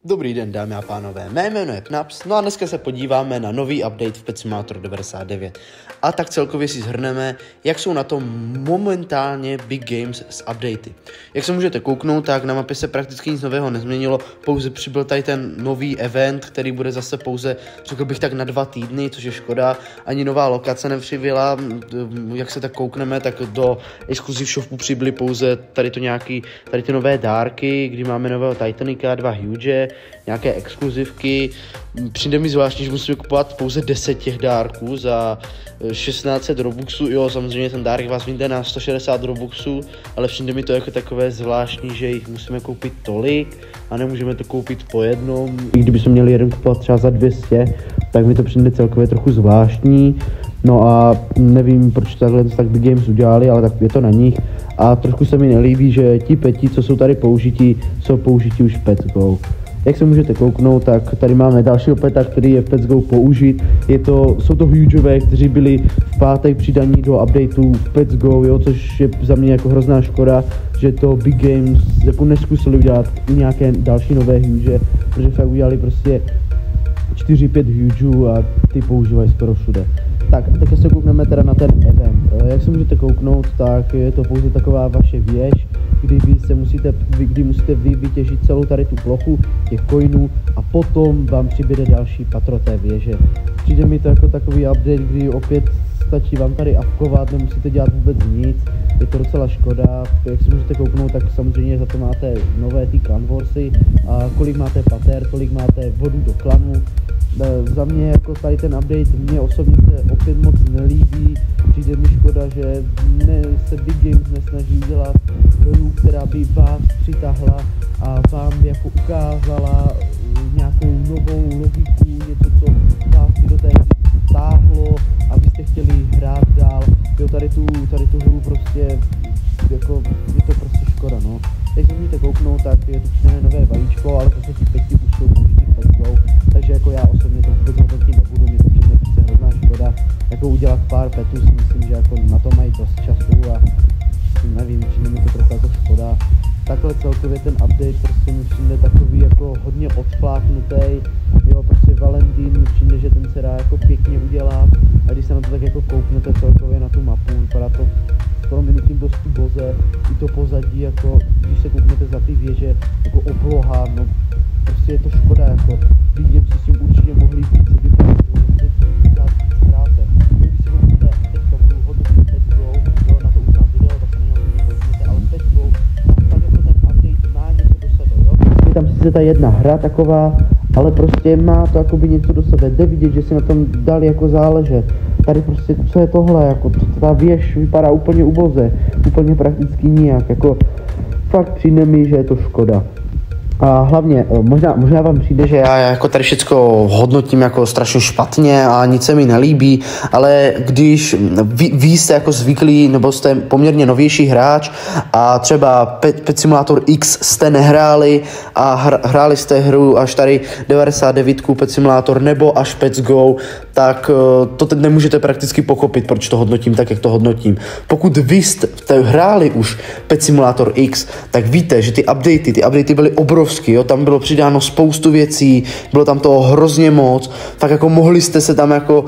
Dobrý den, dámy a pánové, mé jméno je Pnaps, no a dneska se podíváme na nový update v Pet Simulator 99. A tak celkově si shrneme, jak jsou na tom momentálně Big Games s updaty. Jak se můžete kouknout, tak na mapě se prakticky nic nového nezměnilo, pouze přibyl tady ten nový event, který bude zase pouze, řekl bych tak na 2 týdny, což je škoda, ani nová lokace nepřibyla, jak se tak koukneme, tak do Exclusive Shopu přibyly pouze tady ty nové dárky, kdy máme nového Titanica, 2 Huge, nějaké exkluzivky. Přijde mi zvláštní, že musíme kupovat pouze 10 těch dárků za 1600 robuxů. Jo, samozřejmě ten dárek vás vyjde na 160 robuxů, ale přijde mi to jako takové zvláštní, že jich musíme koupit tolik a nemůžeme to koupit po jednom. I kdybychom měli jeden kupovat třeba za 200, tak mi to přijde celkově trochu zvláštní. No a nevím, proč takhle tak Big Games udělali, ale tak je to na nich. A trošku se mi nelíbí, že ti peti, co jsou tady použití, jsou použití už v Pets Go. Jak se můžete kouknout, tak tady máme dalšího peta, který je v Pets Go použit. Jsou to Hugeové, kteří byli v pátek přidaní do updateu v Pets Go, jo, což je za mě jako hrozná škoda, že to Big Games jako neskusili udělat i nějaké další nové Huge, protože fakt udělali prostě 4-5 Hugeů a ty používají skoro všude. Tak, teď se koukneme teda na ten event. Jak se můžete kouknout, tak je to pouze taková vaše věž, kdy musíte vy vytěžit celou tady tu plochu těch coinů a potom vám přibude další patro té věže. Přijde mi to jako takový update, kdy opět stačí vám tady avkovat, nemusíte dělat vůbec nic, je to docela škoda. Jak se můžete kouknout, tak samozřejmě za to máte nové ty clan warsy a kolik máte pater, tolik máte vodu do klanu. Za mě jako tady ten update mě osobně se opět moc nelíbí, přijde mi škoda, že se Big Games nesnaží dělat hru, která by vás přitáhla a vám jako ukázala nějakou novou logiku, něco, co vás by do té hry táhlo a vy jste chtěli hrát dál. Jo, tady tu hru prostě, jako, je to prostě škoda, no. Teď se můžete kouknout, tak je tu přidané nové vajíčko, ale zase ti peti už jsou použití v Pets Go, takže jako já osobně to vůbec hodnotit nebudu, mě to přijde prostě hrozná škoda, jako udělat pár petů si myslím, že jako na to mají dost času a nevím, přijde mi to trochu jako škoda. Takhle celkově ten update prostě mi přijde takový jako hodně odfláknutý, jo, prostě Valentín mi přijde, že ten se dá jako pěkně udělat a když se na to tak jako kouknete celkově na tu mapu, vypadá to skoro minutím dost boze, i to pozadí, jako když se kouknete za ty věže, jako obloha, no prostě je to škoda, jako Big Games si s tím určitě mohli víc vybrat, práce. Když se kouknete, teďka budu hodnotit Pets Go, jo, na to už mám video, tak se na něho kouknete, ale Pets Go, tak jako ten update má něco do sebe, jo. Je tam sice ta jedna hra taková, ale prostě má to jakoby něco do sebe, jde vidět, že si na tom dali jako záležet. Tady prostě, co je tohle, jako ta věž vypadá úplně uboze, úplně prakticky nijak, jako fakt přijde mi, že je to škoda. A hlavně, možná vám přijde, že já jako tady všecko hodnotím jako strašně špatně a nic se mi nelíbí, ale když vy jste jako zvyklí, nebo jste poměrně novější hráč a třeba Pet Simulator X jste nehráli a hráli jste hru až tady 99 Pet Simulator nebo až Pets Go, tak to teď nemůžete prakticky pochopit, proč to hodnotím tak, jak to hodnotím. Pokud vy jste hráli už Pet Simulator X, tak víte, že ty updaty byly obrovské. Jo, tam bylo přidáno spoustu věcí, bylo tam toho hrozně moc, tak jako mohli jste se tam jako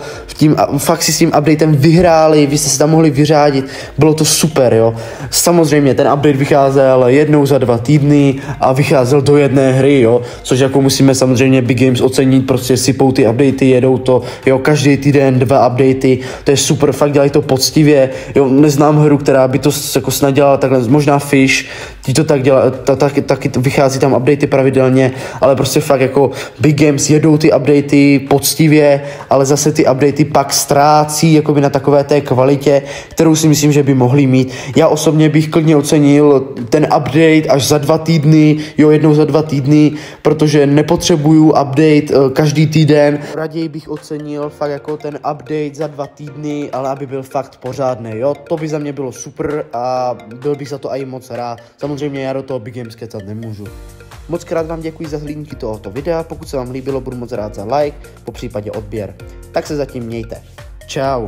fakt si s tím updatem vyhráli, vy jste se tam mohli vyřádit, bylo to super, jo. Samozřejmě ten update vycházel jednou za 2 týdny a vycházel do jedné hry, jo, což jako musíme samozřejmě Big Games ocenit, prostě sypou ty updaty, jedou to, jo, každý týden 2 updaty, to je super, fakt dělají to poctivě, jo, neznám hru, která by to jako snad dělala takhle, možná Fish, ti to tak dělá, taky vychází tam updaty pravidelně, ale prostě fakt jako Big Games jedou ty updaty poctivě, ale zase ty updaty pak ztrácí jakoby na takové té kvalitě, kterou si myslím, že by mohli mít. Já osobně bych klidně ocenil ten update až za 2 týdny, jo, jednou za 2 týdny, protože nepotřebuju update každý týden. Raději bych ocenil fakt jako ten update za 2 týdny, ale aby byl fakt pořádný, jo, to by za mě bylo super a byl bych za to i moc rád. Samozřejmě já do toho Big Games kecat nemůžu. Moc krát vám děkuji za zhlédnutí tohoto videa, pokud se vám líbilo, budu moc rád za like, popřípadě odběr. Tak se zatím mějte. Čau.